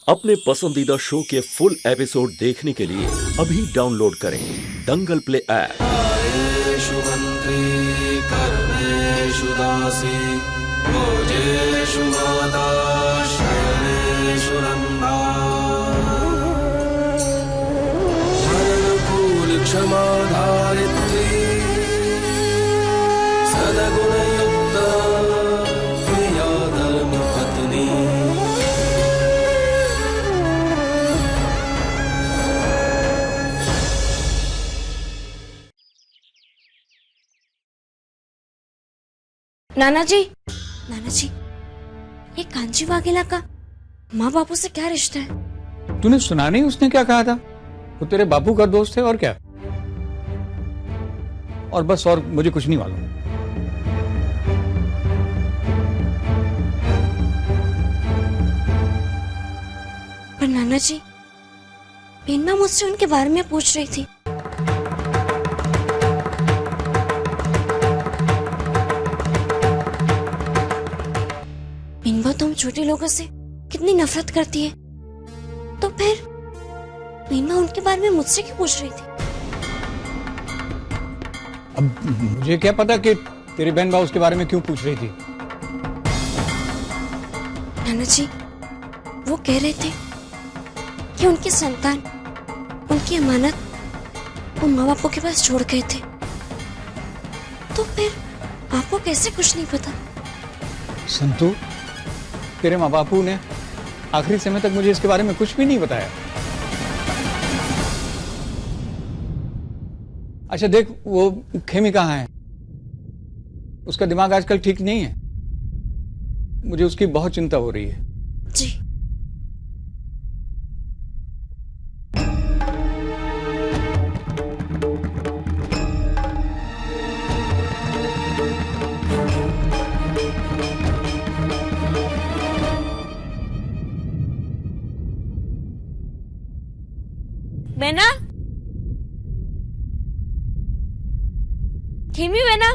अपने पसंदीदा शो के फुल एपिसोड देखने के लिए अभी डाउनलोड करें दंगल प्ले ऐप। आयेषु मंत्री कर्मेषु दासी भोजेषु माता शयनेषु नंदा अनुकूल क्षमा धारित्री सदगुणयुक्त प्रिया धर्म पत्नी। नाना जी, ये कांची वाघेला का माँ बापू से क्या रिश्ता है? तूने सुना नहीं उसने क्या कहा था? वो तेरे बापू का दोस्त है और क्या, और बस, और मुझे कुछ नहीं मालूम। पर नाना जी, बीनमा मुझसे उनके बारे में पूछ रही थी। बीनमा तो हम छोटे लोगों से कितनी नफरत करती है, तो फिर बीनमा उनके बारे में मुझसे क्यों पूछ रही थी? अब मुझे क्या पता कि तेरी बहन बा उसके बारे में क्यों पूछ रही थी। नाना जी, वो कह रहे थे कि उनकी संतान, उनकी अमानत वो माँ बापों के पास छोड़ गए थे, तो फिर आपको कैसे कुछ नहीं पता? संतू, तेरे माँ बापू ने आखिरी समय तक मुझे इसके बारे में कुछ भी नहीं बताया। अच्छा देख, वो खेमी कहाँ है? उसका दिमाग आजकल ठीक नहीं है, मुझे उसकी बहुत चिंता हो रही है। जी। बेना, खेमी बेना,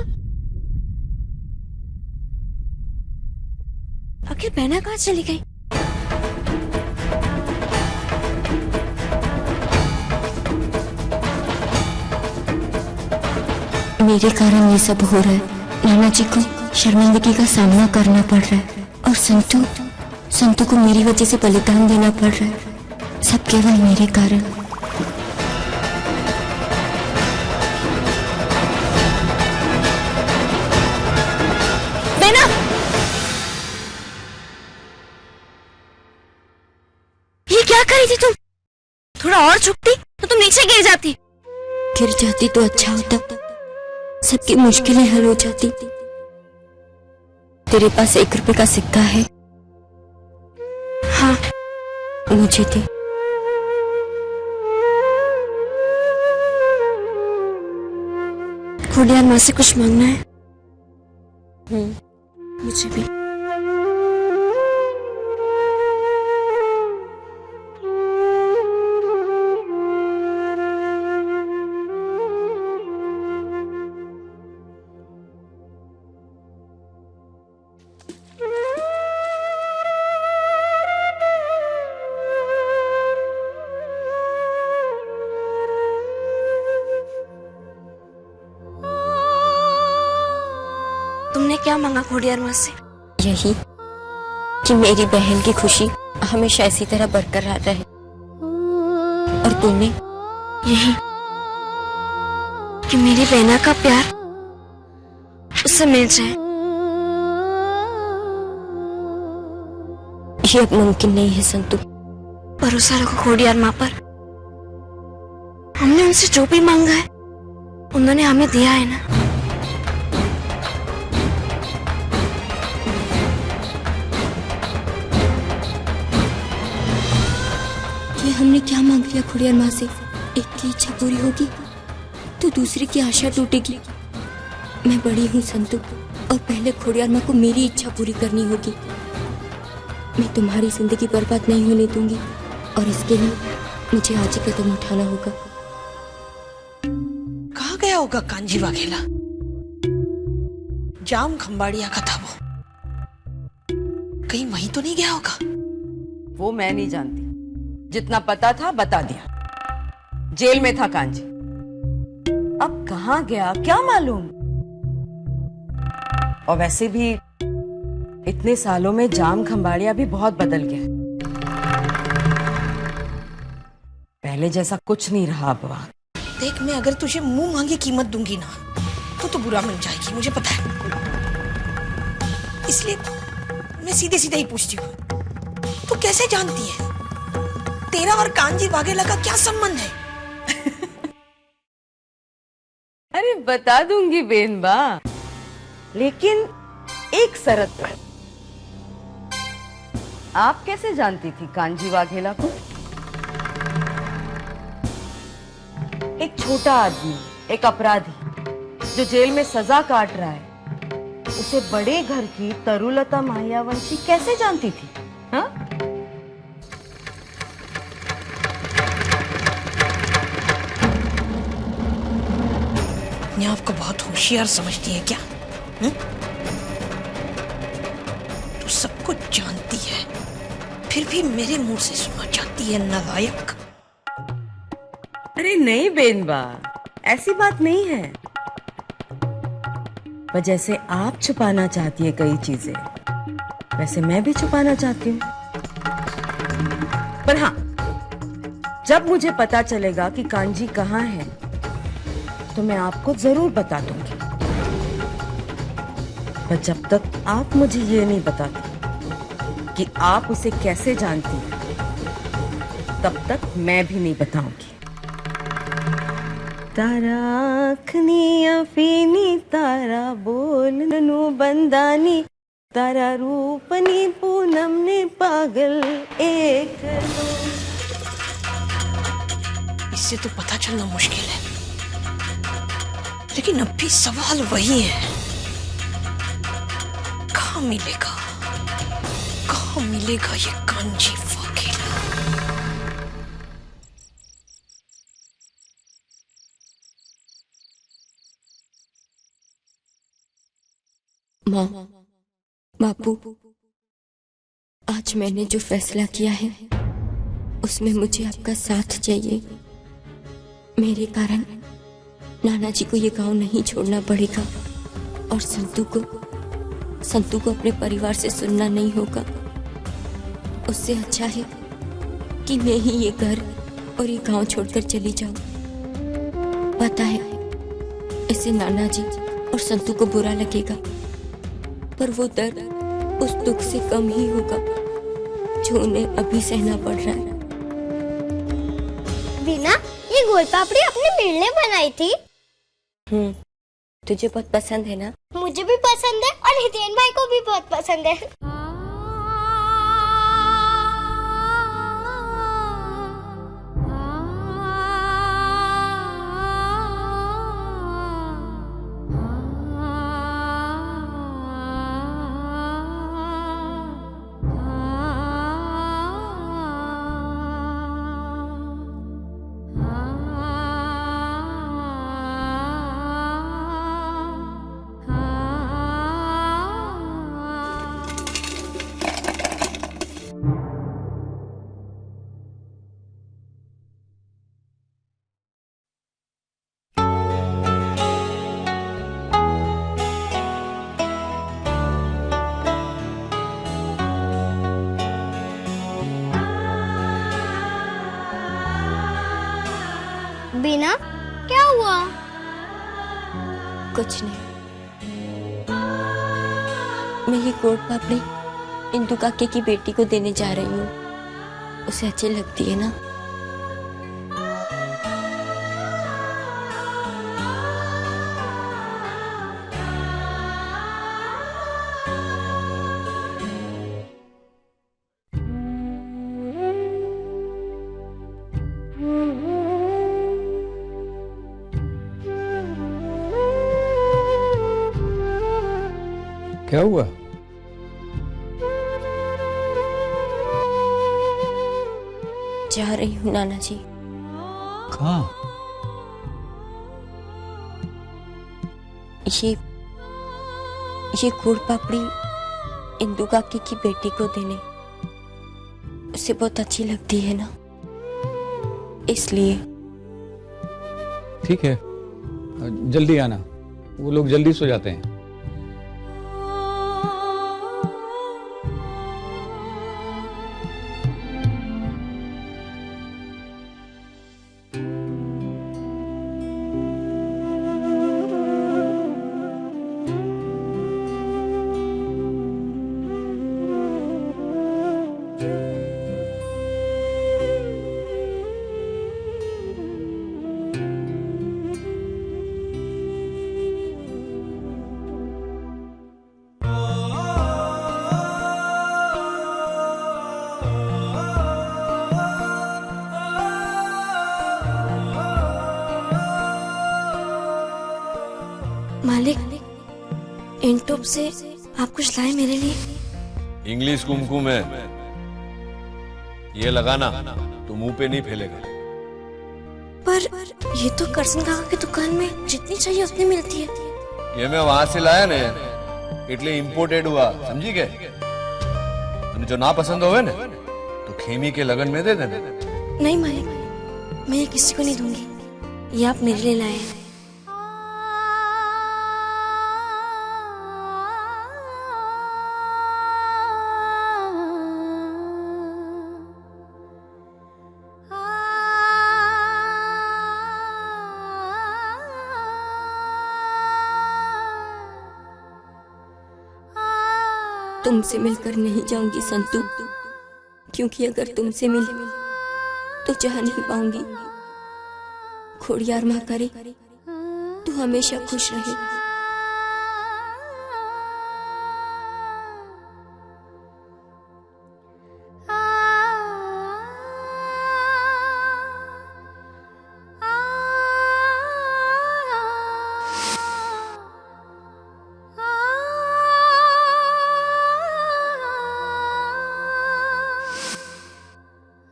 आखिर बेना कहाँ चली गई? मेरे कारण ये सब हो रहा है। नाना जी को शर्मिंदगी का सामना करना पड़ रहा है, और संतू को मेरी वजह से बलिदान देना पड़ रहा है, सब केवल मेरे कारण। बेना, ये क्या करी थी तुम? थोड़ा और झुकती तो तुम नीचे गिर जाती। गिर जाती तो अच्छा होता, सबकी मुश्किलें हल हो जाती। तेरे पास 1 रुपए का सिक्का है? हाँ, मुझे दे। खुडियार माँ से कुछ मांगना है? मुझे भी। तुमने क्या मांगा खोडियार माँ से? यही कि मेरी बहन की खुशी हमेशा इसी तरह बरकरार रहे, और तूने? यही कि मेरी बहना का प्यार उससे मिल जाए। ये अब मुमकिन नहीं है संतू। भरोसा रखो खोडियार माँ पर। हमने उनसे जो भी मांगा है उन्होंने हमें दिया है ना। ये हमने क्या मांग लिया खुड़ियार माँ से? एक की इच्छा पूरी होगी तो दूसरे की आशा टूटेगी। मैं बड़ी हूँ संतू, और पहले खुड़ियार माँ को मेरी इच्छा पूरी करनी होगी। मैं तुम्हारी जिंदगी बर्बाद नहीं होने दूंगी, और इसके लिए मुझे आज ही कदम उठाना होगा। कहाँ गया होगा कांजी वाघेला? जाम खंबाड़िया का था वो, कहीं वहीं तो नहीं गया होगा? वो मैं नहीं जानती। जितना पता था बता दिया। जेल में था कांजी, अब कहाँ गया क्या मालूम। और वैसे भी इतने सालों में जाम खंबाड़िया भी बहुत बदल गया। पहले जैसा कुछ नहीं रहा अब वहां। देख, मैं अगर तुझे मुंह मांगी कीमत दूंगी ना तो बुरा मन जाएगी, मुझे पता है। इसलिए मैं सीधे सीधे ही पूछती हूँ, तू कैसे जानती है तेरा और कांजी वाघेला का क्या संबंध है? अरे बता दूंगी बेनबा, लेकिन एक शर्त पर। आप कैसे जानती थी कांजी वाघेला को? एक छोटा आदमी, एक अपराधी जो जेल में सजा काट रहा है, उसे बड़े घर की तरुलता मायावंशी कैसे जानती थी? हाँ? अपने आप को बहुत होशियार समझती है क्या? तू सब कुछ जानती है, फिर भी मेरे मुंह से सुनना चाहती है, नालायक। अरे नहीं बेनबा, ऐसी बात नहीं है। पर जैसे आप छुपाना चाहती है कई चीजें, वैसे मैं भी छुपाना चाहती हूँ। पर हाँ, जब मुझे पता चलेगा कि कांजी कहाँ है तो मैं आपको जरूर बता दूंगी। पर जब तक आप मुझे ये नहीं बताती कि आप उसे कैसे जानती हैं, तब तक मैं भी नहीं बताऊंगी। तारा आँखनी अफीनी, तारा बोलनु बंदानी, तारा रूपनी पूनम ने पागल एक। इससे तो पता चलना मुश्किल है, लेकिन अब भी सवाल वही है, कहाँ मिलेगा ये कांजी वाघेला? माँ, बापू, आज मैंने जो फैसला किया है उसमें मुझे आपका साथ चाहिए। मेरे कारण नाना जी को ये गांव नहीं छोड़ना पड़ेगा और संतू को अपने परिवार से सुनना नहीं होगा। उससे अच्छा है कि मैं ही ये घर और ये गांव छोड़कर चली जाऊं। पता है इससे नाना जी और संतू को बुरा लगेगा, पर वो दर्द उस दुख से कम ही होगा जो उन्हें अभी सहना पड़ रहा है। बीना, ये गोल पापड़ी अपनी बिल्ली ने बनाई थी। तुझे बहुत पसंद है ना? मुझे भी पसंद है और हितेन भाई को भी बहुत पसंद है। बीना, क्या हुआ? कुछ नहीं। मैं ये गोड़ पापड़ी इंदु काके की बेटी को देने जा रही हूँ। उसे अच्छी लगती है ना? क्या हुआ? जा रही हूँ नाना जी। कहाँ? ये गुड़ पापड़ी इंदु काकी की बेटी को देने। उसे बहुत अच्छी लगती है ना, इसलिए। ठीक है, जल्दी आना, वो लोग जल्दी सो जाते हैं। मालिक, इन टोप से आप कुछ लाए मेरे लिए? इंग्लिश कुमकुम है, ये लगाना तो मुंह पे नहीं फैलेगा। पर ये तो करसन काका की दुकान में जितनी चाहिए उतनी मिलती है। ये मैं वहां से लाया ने, એટલે इम्पोर्टेड हुआ, समझी के? અને जो ना पसंद होवे ने तो खेमी के लगन में दे देना। नहीं मालिक, मैं ये किसी को नहीं दूंगी, ये आप मेरे लिए लाए हैं। तुमसे मिलकर नहीं जाऊंगी संतू, क्योंकि अगर तुमसे मिली तो जा नहीं पाऊंगी। खोड़ियार माँ करे तू हमेशा खुश रहे।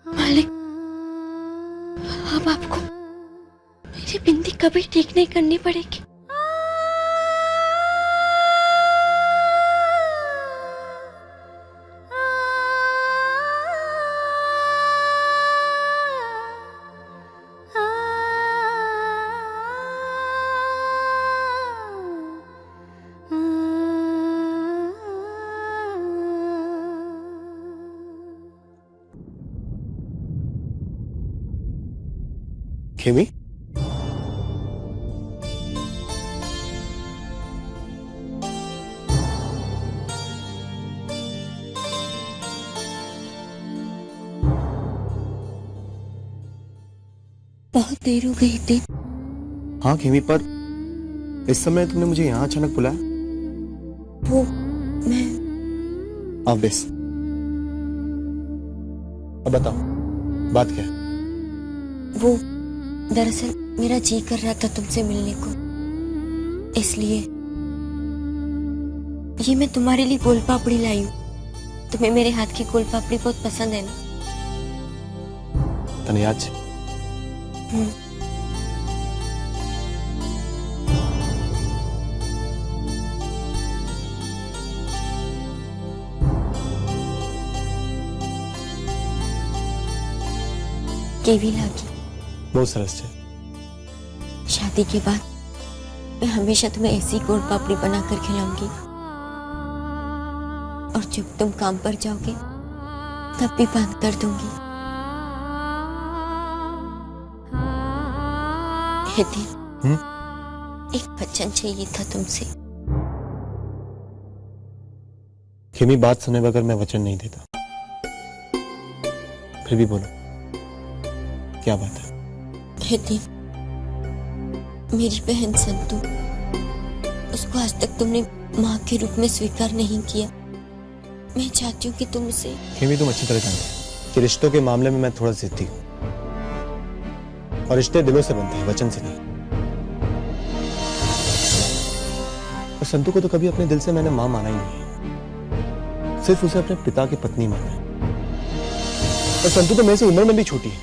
मालिक, अब आपको मेरी बिंदी कभी ठीक नहीं करनी पड़ेगी। खेमी, बहुत देर हो गई थी। हाँ खेमी, पर इस समय तुमने मुझे यहाँ अचानक बुलाया? वो मैं आप बेस, अब बताओ बात क्या है? वो दरअसल मेरा जी कर रहा था तुमसे मिलने को, इसलिए ये मैं तुम्हारे लिए गोल पापड़ी लाई हूँ। तुम्हें मेरे हाथ की गोल पापड़ी बहुत पसंद है ना? तने याद छे? केवी लागी बहुत सरस है। शादी के बाद मैं हमेशा तुम्हें ऐसी गोल पापड़ी बनाकर खिलाऊंगी, और जब तुम काम पर जाओगे तब भी बंद कर दूंगी। हे दिन, एक वचन चाहिए था तुमसे। खेमी, बात सुने बगैर मैं वचन नहीं देता। फिर भी बोलो, क्या बात है? हे दिन, मेरी बहन संतू, उसको आज तक तुमने माँ के रूप में स्वीकार नहीं किया। मैं चाहती हूँ कि तुम उसे। खेमी, तुम अच्छी तरह जानते हो कि रिश्तों के मामले में मैं थोड़ा जिद्दी हूँ, और रिश्ते दिलों से बनते हैं, वचन से नहीं। और संतू को तो कभी अपने दिल से मैंने माँ माना ही नहीं, सिर्फ उसे अपने पिता की पत्नी माना है। और संतू तो मेरे से उम्र में भी छोटी है।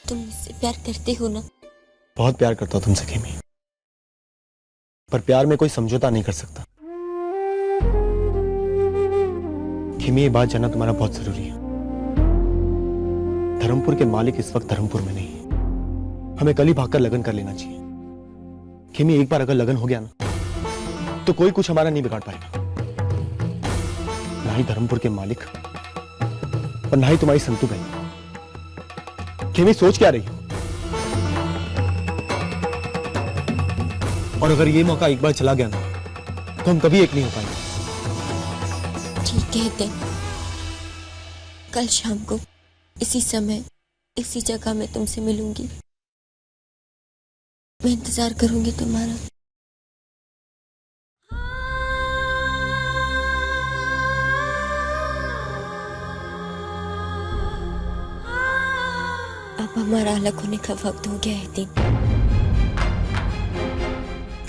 तुम मुझसे प्यार करते हो ना? बहुत प्यार करता हूं तुमसे खेमी, पर प्यार में कोई समझौता नहीं कर सकता। खेमी, ये बात जानना तुम्हारा बहुत जरूरी है। धर्मपुर के मालिक इस वक्त धर्मपुर में नहीं है। हमें कल ही भागकर लगन कर लेना चाहिए। खेमी, एक बार अगर लगन हो गया ना तो कोई कुछ हमारा नहीं बिगाड़ पाएगा, ना ही धर्मपुर के मालिक और ना ही तुम्हारी संतू बहन। खेमी, सोच क्या रही हो? और अगर ये मौका एक बार चला गया ना तो हम कभी एक नहीं हो पाएंगे। ठीक है दिन, कल शाम को इसी समय इसी जगह में तुमसे मिलूंगी। मैं इंतजार करूंगी तुम्हारा। अब हमारा अलग होने का वक्त हो गया है दिन।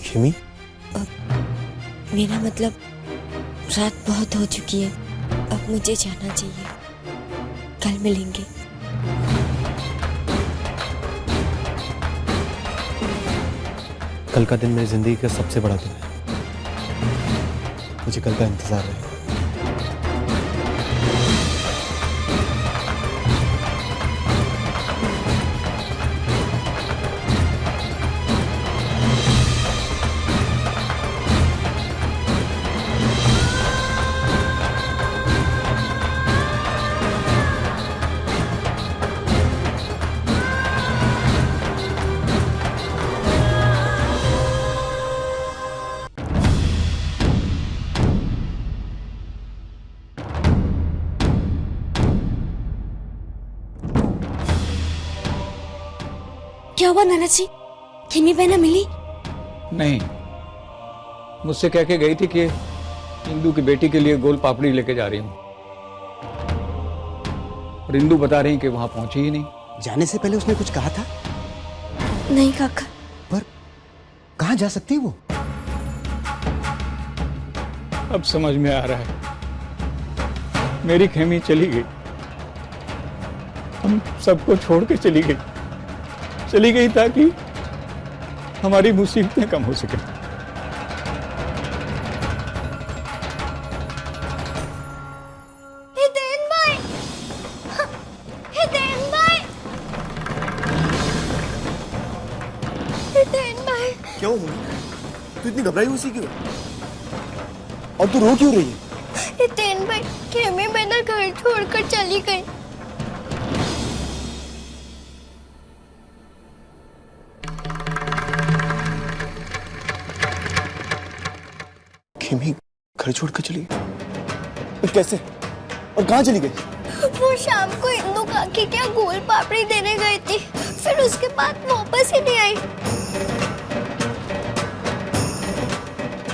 खेमी, मेरा मतलब रात बहुत हो चुकी है, अब मुझे जाना चाहिए। कल मिलेंगे। कल का दिन मेरी जिंदगी का सबसे बड़ा दिन है। मुझे कल का इंतजार है। क्या हुआ नाना जी? खेमी बहना मिली? नहीं, मुझसे कह के गई थी कि इंदू की बेटी के लिए गोल पापड़ी लेके जा रही हूँ, और इंदू बता रही कि वहां पहुंची ही नहीं। जाने से पहले उसने कुछ कहा था? नहीं काका। पर कहाँ जा सकती है वो? अब समझ में आ रहा है, मेरी खेमी चली गई, हम सबको छोड़ के चली गई ताकि हमारी मुसीबतें कम हो सके। हितेन भाई, हितेन भाई, हितेन भाई। क्यों हुई? तू इतनी घबराई हुई क्यों? और तू रो क्यों रही है? हितेन भाई, खेमी बहना घर छोड़कर चली गई। खेमी घर छोड़कर चली गई? कैसे और कहाँ चली गई? वो शाम को इंदू काकी क्या गोल पापड़ी देने गई थी, फिर उसके बाद वापस ही नहीं आई।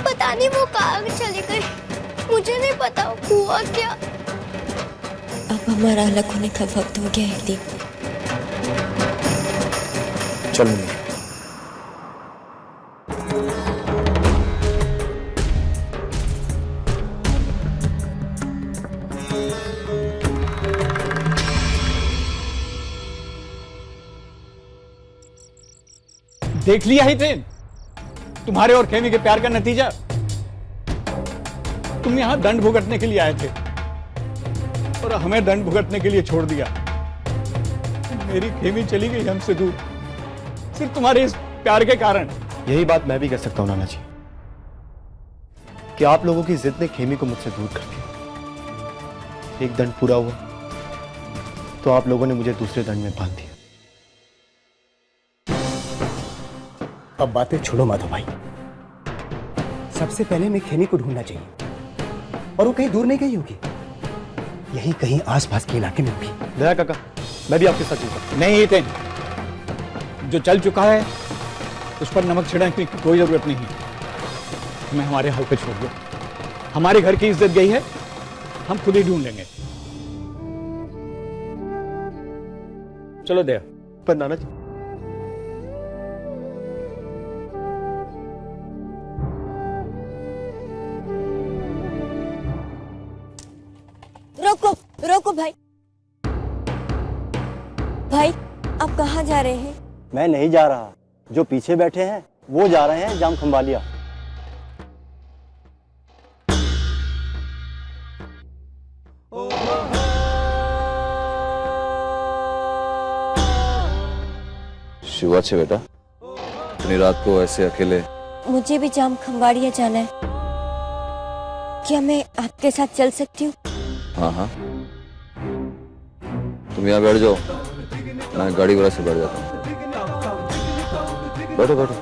पता नहीं वो कहाँ चली गई, मुझे नहीं पता हुआ क्या। अब हमारा अलग होने का वक्त हो गया है दिन। चलो देख लिया ही थे तुम्हारे और खेमी के प्यार का नतीजा। तुम यहां दंड भुगतने के लिए आए थे और हमें दंड भुगतने के लिए छोड़ दिया। मेरी खेमी चली गई हमसे दूर सिर्फ तुम्हारे इस प्यार के कारण। यही बात मैं भी कह सकता हूं नाना जी, कि आप लोगों की जिद ने खेमी को मुझसे दूर कर दिया। एक दंड पूरा हुआ तो आप लोगों ने मुझे दूसरे दंड में बांध दिया। अब बातें छोड़ो माधव भाई, सबसे पहले मैं खेमी को ढूंढना चाहिए, और वो कहीं दूर नहीं गई होगी, यही कहीं आसपास के इलाके में होगी। दया काका, मैं भी आपके साथ चलता। नहीं हितेन, जो चल चुका है उस पर नमक छिड़कने की कोई जरूरत नहीं। हमें हमारे हाल पे छोड़ दो। हमारे घर की इज्जत गई है, हम खुद ही ढूंढ लेंगे। चलो दया। पर नाना जी, रोको रोको भाई। भाई आप कहाँ जा रहे हैं? मैं नहीं जा रहा, जो पीछे बैठे हैं वो जा रहे हैं जाम खंबालिया। কিছু আছে बेटा? इतनी रात को ऐसे अकेले? मुझे भी जाम खंवाड़िया जाना है। क्या मैं आपके साथ चल सकती हूँ? हाँ हाँ, तुम यहाँ बैठ जाओ, मैं गाड़ी वाला से बैठ जाता हूँ। बैठो बैठो।